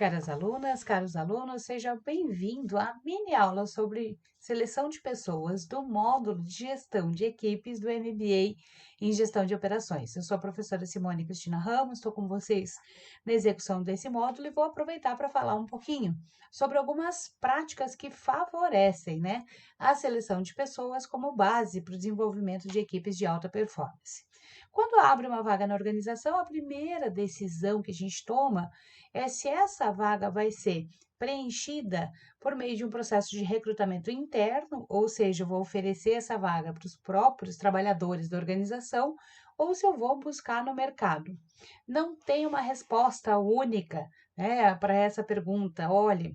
Caras alunas, caros alunos, seja bem-vindo à mini aula sobre seleção de pessoas do módulo de gestão de equipes do MBA em gestão de operações. Eu sou a professora Simone Cristina Ramos, estou com vocês na execução desse módulo e vou aproveitar para falar um pouquinho sobre algumas práticas que favorecem, a seleção de pessoas como base para o desenvolvimento de equipes de alta performance. Quando abre uma vaga na organização, a primeira decisão que a gente toma é se essa vaga vai ser preenchida por meio de um processo de recrutamento interno, ou seja, eu vou oferecer essa vaga para os próprios trabalhadores da organização, ou se eu vou buscar no mercado. Não tem uma resposta única, para essa pergunta. Olhe,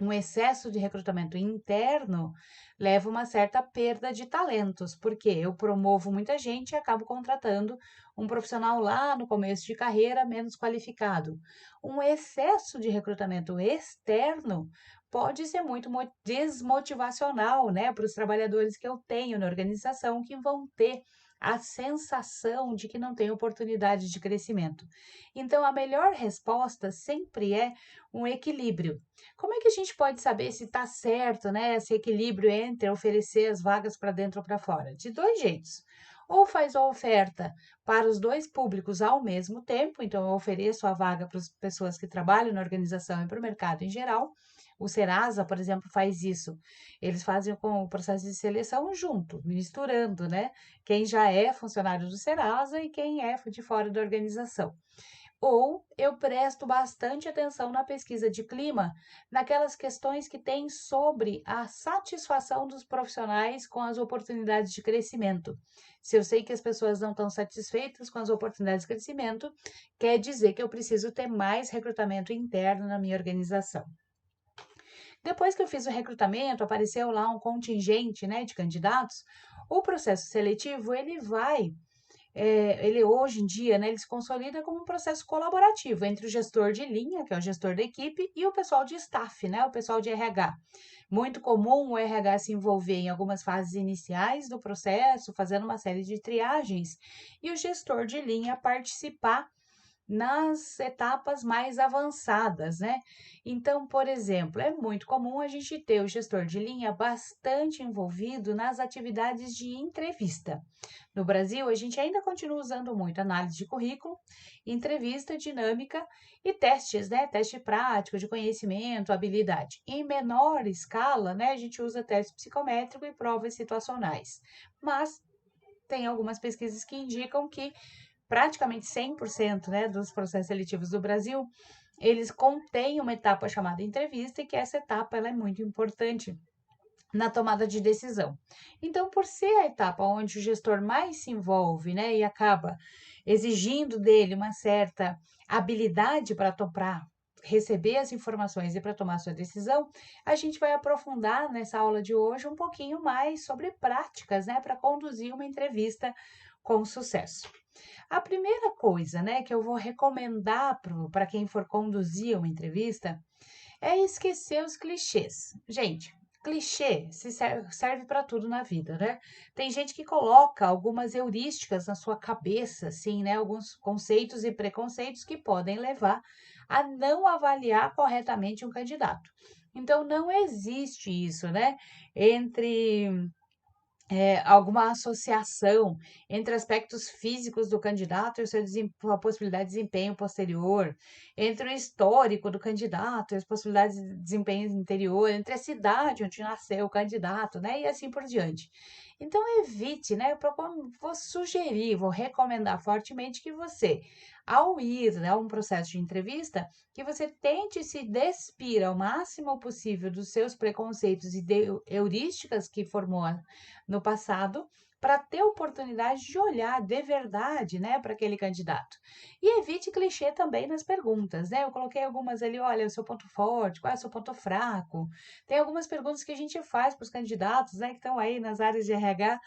um excesso de recrutamento interno leva uma certa perda de talentos, porque eu promovo muita gente e acabo contratando um profissional lá no começo de carreira menos qualificado. Um excesso de recrutamento externo pode ser muito desmotivacional, para os trabalhadores que eu tenho na organização, que vão ter a sensação de que não tem oportunidade de crescimento. Então, a melhor resposta sempre é um equilíbrio. Como é que a gente pode saber se está certo, esse equilíbrio entre oferecer as vagas para dentro ou para fora? De dois jeitos. Ou faz a oferta para os dois públicos ao mesmo tempo, então eu ofereço a vaga para as pessoas que trabalham na organização e para o mercado em geral. O Serasa, por exemplo, faz isso. Eles fazem com o processo de seleção junto, misturando, quem já é funcionário do Serasa e quem é de fora da organização. Ou eu presto bastante atenção na pesquisa de clima, naquelas questões que tem sobre a satisfação dos profissionais com as oportunidades de crescimento. Se eu sei que as pessoas não estão satisfeitas com as oportunidades de crescimento, quer dizer que eu preciso ter mais recrutamento interno na minha organização. Depois que eu fiz o recrutamento, apareceu lá um contingente, de candidatos, o processo seletivo, ele hoje em dia, ele se consolida como um processo colaborativo entre o gestor de linha, que é o gestor da equipe, e o pessoal de staff, o pessoal de RH. Muito comum o RH se envolver em algumas fases iniciais do processo, fazendo uma série de triagens, e o gestor de linha participar nas etapas mais avançadas, Então, por exemplo, é muito comum a gente ter o gestor de linha bastante envolvido nas atividades de entrevista. No Brasil, a gente ainda continua usando muito análise de currículo, entrevista dinâmica e testes, Teste prático de conhecimento, habilidade. Em menor escala, a gente usa teste psicométrico e provas situacionais. Mas tem algumas pesquisas que indicam que praticamente 100%, dos processos seletivos do Brasil, eles contêm uma etapa chamada entrevista e que essa etapa ela é muito importante na tomada de decisão. Então, por ser a etapa onde o gestor mais se envolve, e acaba exigindo dele uma certa habilidade para receber as informações e para tomar sua decisão, a gente vai aprofundar nessa aula de hoje um pouquinho mais sobre práticas, para conduzir uma entrevista com sucesso. A primeira coisa, que eu vou recomendar para quem for conduzir uma entrevista é esquecer os clichês. Gente, clichê serve para tudo na vida, Tem gente que coloca algumas heurísticas na sua cabeça, assim, alguns conceitos e preconceitos que podem levar a não avaliar corretamente um candidato. Então, não existe isso, entre alguma associação entre aspectos físicos do candidato e a possibilidade de desempenho posterior, entre o histórico do candidato e as possibilidades de desempenho interior, entre a cidade onde nasceu o candidato, e assim por diante. Então, evite, vou sugerir, vou recomendar fortemente que você, ao ir a um processo de entrevista, que você tente se despir ao máximo possível dos seus preconceitos e heurísticas que formou no passado, para ter oportunidade de olhar de verdade, para aquele candidato. E evite clichê também nas perguntas, Eu coloquei algumas ali, olha, o seu ponto forte, qual é o seu ponto fraco. Tem algumas perguntas que a gente faz para os candidatos, que estão aí nas áreas de RH.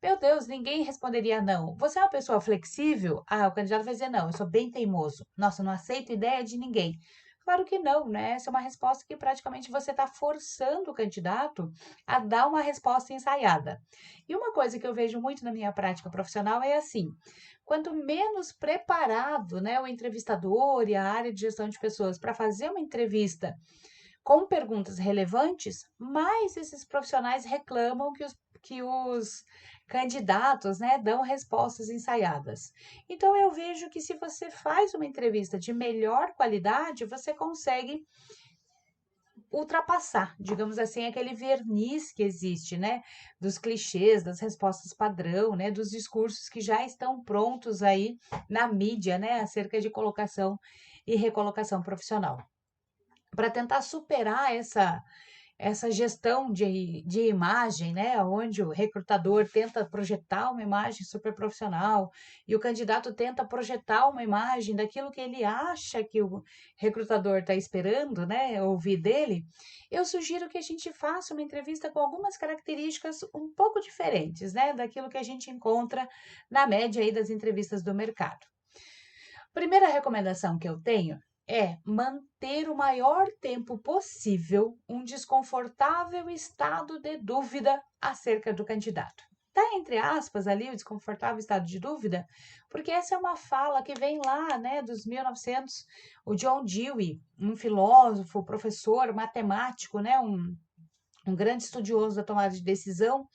Meu Deus, ninguém responderia não. Você é uma pessoa flexível? Ah, o candidato vai dizer não, eu sou bem teimoso. Nossa, eu não aceito ideia de ninguém. Claro que não, Essa é uma resposta que praticamente você está forçando o candidato a dar uma resposta ensaiada. E uma coisa que eu vejo muito na minha prática profissional é assim: quanto menos preparado, né, o entrevistador e a área de gestão de pessoas para fazer uma entrevista com perguntas relevantes, mais esses profissionais reclamam que os candidatos, né, dão respostas ensaiadas. Então, eu vejo que se você faz uma entrevista de melhor qualidade, você consegue ultrapassar, digamos assim, aquele verniz que existe, né, dos clichês, das respostas padrão, né, dos discursos que já estão prontos aí na mídia, né, acerca de colocação e recolocação profissional. Para tentar superar essa gestão de imagem, né, onde o recrutador tenta projetar uma imagem super profissional e o candidato tenta projetar uma imagem daquilo que ele acha que o recrutador está esperando, né, ouvir dele, eu sugiro que a gente faça uma entrevista com algumas características um pouco diferentes, né, daquilo que a gente encontra na média aí das entrevistas do mercado. Primeira recomendação que eu tenho é manter o maior tempo possível um desconfortável estado de dúvida acerca do candidato. Tá entre aspas ali o desconfortável estado de dúvida, porque essa é uma fala que vem lá, né, dos 1900, o John Dewey, um filósofo, professor, matemático, né, um grande estudioso da tomada de decisão,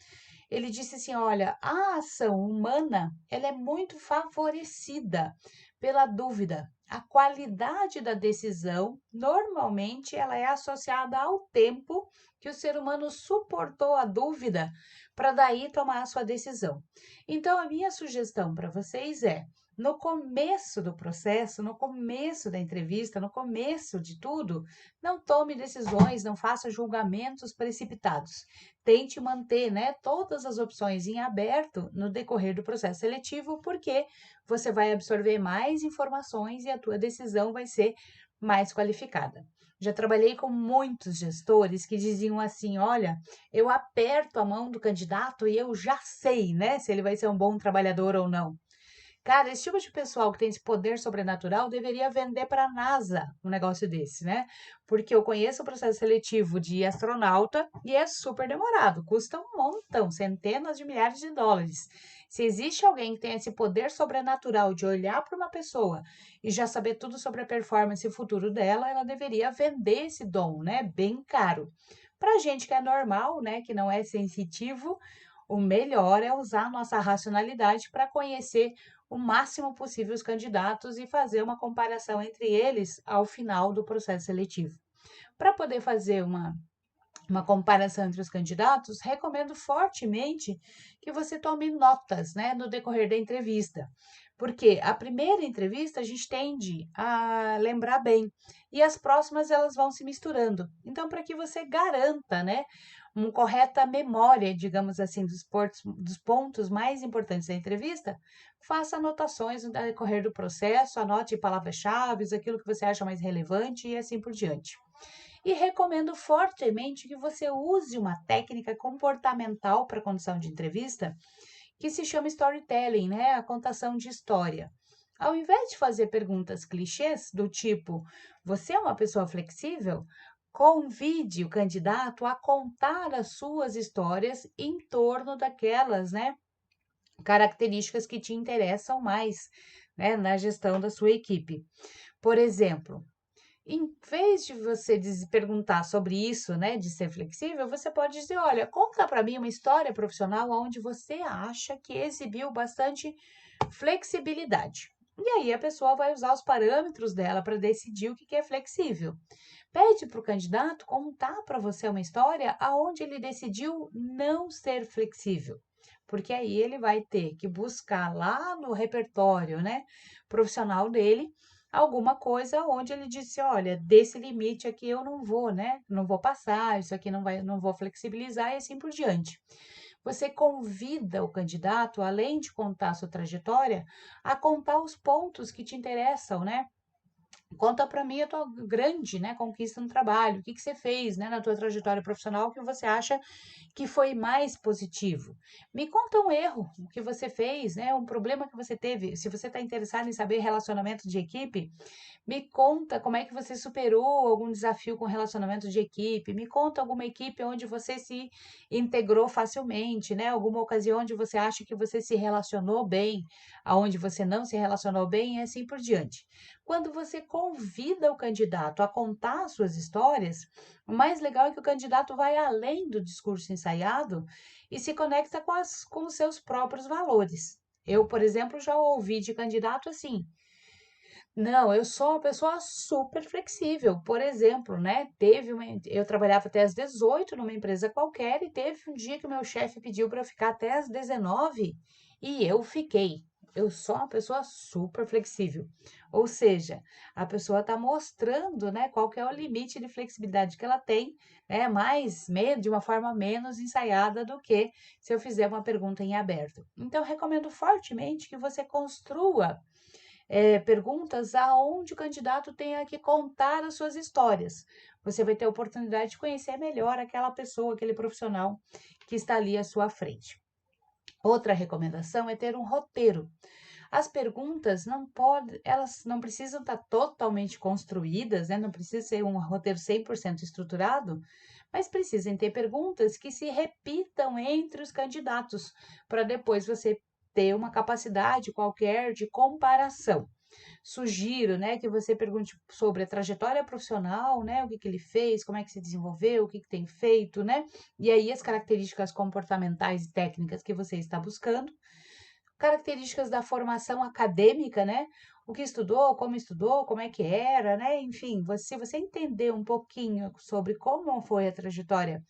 ele disse assim, olha, a ação humana, ela é muito favorecida pela dúvida. A qualidade da decisão, normalmente, ela é associada ao tempo que o ser humano suportou a dúvida para daí tomar a sua decisão. Então, a minha sugestão para vocês é, no começo do processo, no começo da entrevista, no começo de tudo, não tome decisões, não faça julgamentos precipitados. Tente manter, né, todas as opções em aberto no decorrer do processo seletivo, porque você vai absorver mais informações e a tua decisão vai ser mais qualificada. Já trabalhei com muitos gestores que diziam assim, olha, eu aperto a mão do candidato e eu já sei, né, se ele vai ser um bom trabalhador ou não. Cara, esse tipo de pessoal que tem esse poder sobrenatural deveria vender para a NASA um negócio desse, né? Porque eu conheço o processo seletivo de astronauta e é super demorado, custa um montão, centenas de milhares de dólares. Se existe alguém que tem esse poder sobrenatural de olhar para uma pessoa e já saber tudo sobre a performance e o futuro dela, ela deveria vender esse dom, né? Bem caro. Para gente que é normal, né? Que não é sensitivo, o melhor é usar a nossa racionalidade para conhecer o máximo possível os candidatos e fazer uma comparação entre eles ao final do processo seletivo. Para poder fazer uma comparação entre os candidatos, recomendo fortemente que você tome notas, né, no decorrer da entrevista. Porque a primeira entrevista a gente tende a lembrar bem e as próximas elas vão se misturando. Então, para que você garanta, né, uma correta memória, digamos assim, dos pontos mais importantes da entrevista, faça anotações no decorrer do processo, anote palavras-chave, aquilo que você acha mais relevante e assim por diante. E recomendo fortemente que você use uma técnica comportamental para condução de entrevista que se chama storytelling, né? A contação de história. Ao invés de fazer perguntas clichês do tipo: você é uma pessoa flexível? Convide o candidato a contar as suas histórias em torno daquelas, né, características que te interessam mais, né, na gestão da sua equipe. Por exemplo, em vez de você perguntar sobre isso, né, de ser flexível, você pode dizer, olha, conta para mim uma história profissional onde você acha que exibiu bastante flexibilidade. E aí a pessoa vai usar os parâmetros dela para decidir o que é flexível. Pede para o candidato contar para você uma história aonde ele decidiu não ser flexível. Porque aí ele vai ter que buscar lá no repertório, né, profissional dele alguma coisa onde ele disse, olha, desse limite aqui eu não vou, né? Não vou passar, isso aqui não vou flexibilizar e assim por diante. Você convida o candidato, além de contar a sua trajetória, a contar os pontos que te interessam, né? Conta para mim a tua grande, né, conquista no trabalho. O que que você fez, né, na tua trajetória profissional que você acha que foi mais positivo? Me conta um erro que você fez, né, um problema que você teve. Se você está interessado em saber relacionamento de equipe, me conta como é que você superou algum desafio com relacionamento de equipe. Me conta alguma equipe onde você se integrou facilmente, né? Alguma ocasião onde você acha que você se relacionou bem, aonde você não se relacionou bem e assim por diante. Quando você convida o candidato a contar as suas histórias, o mais legal é que o candidato vai além do discurso ensaiado e se conecta com os seus próprios valores. Eu, por exemplo, já ouvi de candidato assim: não, eu sou uma pessoa super flexível. Por exemplo, né, eu trabalhava até às 18 numa empresa qualquer e teve um dia que o meu chefe pediu para eu ficar até às 19 e eu fiquei. Eu sou uma pessoa super flexível. Ou seja, a pessoa está mostrando, né, qual que é o limite de flexibilidade que ela tem, né, de uma forma menos ensaiada do que se eu fizer uma pergunta em aberto. Então, recomendo fortemente que você construa perguntas aonde o candidato tenha que contar as suas histórias. Você vai ter a oportunidade de conhecer melhor aquela pessoa, aquele profissional que está ali à sua frente. Outra recomendação é ter um roteiro. As perguntas elas não precisam estar totalmente construídas, né? Não precisa ser um roteiro 100% estruturado, mas precisam ter perguntas que se repitam entre os candidatos, para depois você ter uma capacidade qualquer de comparação. Sugiro, né, que você pergunte sobre a trajetória profissional, né, o que que ele fez, como é que se desenvolveu, o que que tem feito, né, e aí as características comportamentais e técnicas que você está buscando, características da formação acadêmica, né, o que estudou, como é que era, né, enfim, se você entender um pouquinho sobre como foi a trajetória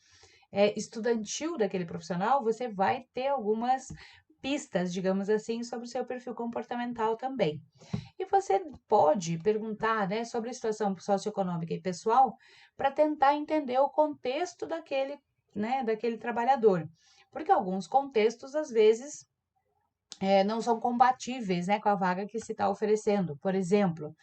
estudantil daquele profissional, você vai ter algumas pistas, digamos assim, sobre o seu perfil comportamental também. E você pode perguntar, né, sobre a situação socioeconômica e pessoal para tentar entender o contexto daquele, né, daquele trabalhador. Porque alguns contextos, às vezes, não são compatíveis, né, com a vaga que se está oferecendo. Por exemplo,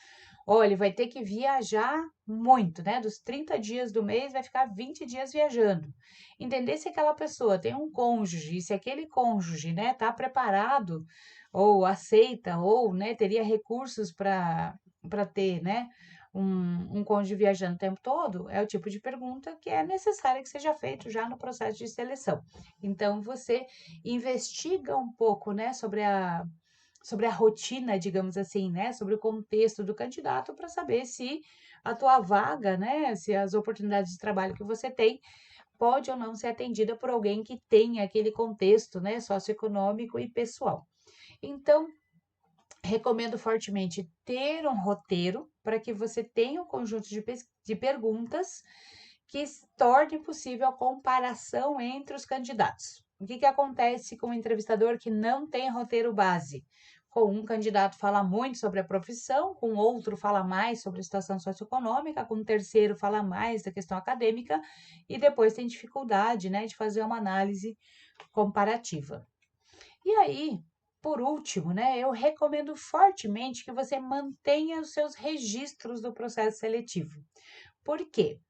olha, ele vai ter que viajar muito, né? Dos 30 dias do mês, vai ficar 20 dias viajando. Entender se aquela pessoa tem um cônjuge, e se aquele cônjuge, né, tá preparado ou aceita ou, né, teria recursos para ter, né, um cônjuge viajando o tempo todo, é o tipo de pergunta que é necessária que seja feito já no processo de seleção. Então, você investiga um pouco, né, sobre a rotina, digamos assim, né, sobre o contexto do candidato para saber se a tua vaga, né, se as oportunidades de trabalho que você tem pode ou não ser atendida por alguém que tenha aquele contexto, né, socioeconômico e pessoal. Então, recomendo fortemente ter um roteiro para que você tenha um conjunto de perguntas que torne possível a comparação entre os candidatos. O que que acontece com um entrevistador que não tem roteiro base? Com um candidato fala muito sobre a profissão, com outro fala mais sobre a situação socioeconômica, com um terceiro fala mais da questão acadêmica e depois tem dificuldade, né, de fazer uma análise comparativa. E aí, por último, né, eu recomendo fortemente que você mantenha os seus registros do processo seletivo. Por quê?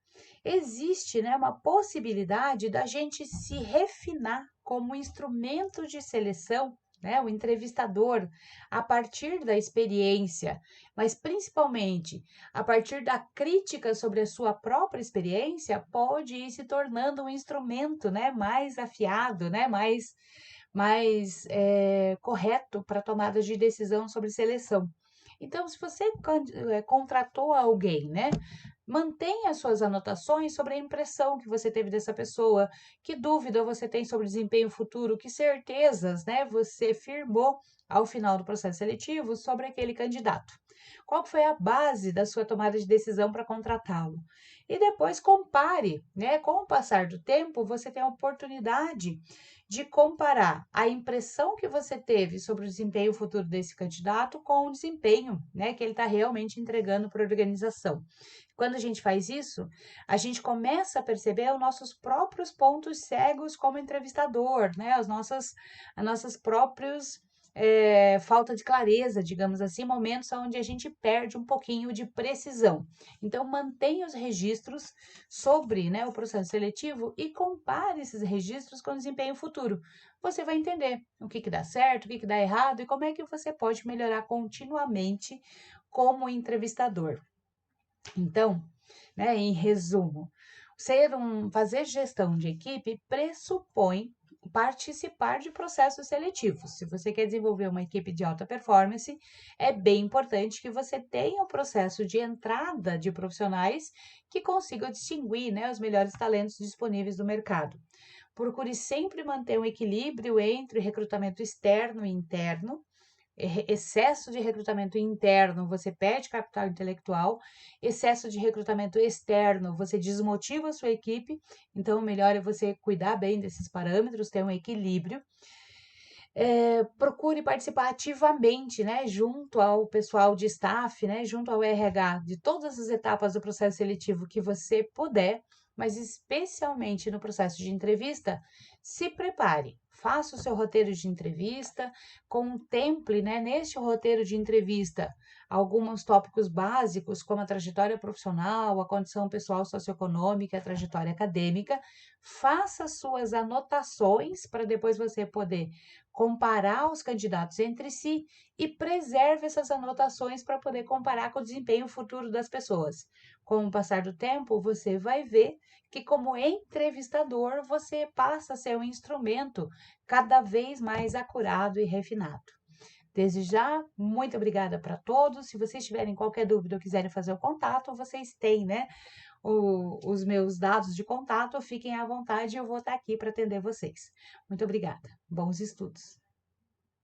Existe, né, uma possibilidade da gente se refinar como instrumento de seleção, né, o entrevistador, a partir da experiência, mas principalmente a partir da crítica sobre a sua própria experiência, pode ir se tornando um instrumento, né, mais afiado, né, mais correto para tomada de decisão sobre seleção. Então, se você contratou alguém, né, mantenha suas anotações sobre a impressão que você teve dessa pessoa, que dúvida você tem sobre o desempenho futuro, que certezas, né, você firmou ao final do processo seletivo sobre aquele candidato. Qual foi a base da sua tomada de decisão para contratá-lo? E depois compare, né? Com o passar do tempo, você tem a oportunidade de comparar a impressão que você teve sobre o desempenho futuro desse candidato com o desempenho, né, que ele está realmente entregando para a organização. Quando a gente faz isso, a gente começa a perceber os nossos próprios pontos cegos como entrevistador, né, as nossas próprios falta de clareza, digamos assim, momentos onde a gente perde um pouquinho de precisão. Então, mantenha os registros sobre, né, o processo seletivo e compare esses registros com o desempenho futuro. Você vai entender o que dá certo, o que dá errado e como é que você pode melhorar continuamente como entrevistador. Então, né, em resumo, fazer gestão de equipe pressupõe participar de processos seletivos. Se você quer desenvolver uma equipe de alta performance, é bem importante que você tenha o processo de entrada de profissionais que consigam distinguir, né, os melhores talentos disponíveis no mercado. Procure sempre manter um equilíbrio entre recrutamento externo e interno. Excesso de recrutamento interno, você perde capital intelectual, excesso de recrutamento externo, você desmotiva a sua equipe, então o melhor é você cuidar bem desses parâmetros, ter um equilíbrio. Procure participar ativamente, né, junto ao pessoal de staff, né, junto ao RH, de todas as etapas do processo seletivo que você puder, mas especialmente no processo de entrevista, se prepare. Faça o seu roteiro de entrevista, contemple, né, neste roteiro de entrevista alguns tópicos básicos, como a trajetória profissional, a condição pessoal socioeconômica, a trajetória acadêmica. Faça suas anotações para depois você poder comparar os candidatos entre si e preserve essas anotações para poder comparar com o desempenho futuro das pessoas. Com o passar do tempo, você vai ver que, como entrevistador, você passa a ser um instrumento cada vez mais acurado e refinado. Desde já, muito obrigada para todos. Se vocês tiverem qualquer dúvida ou quiserem fazer o contato, vocês têm, né, os meus dados de contato. Fiquem à vontade, eu vou estar aqui para atender vocês. Muito obrigada. Bons estudos.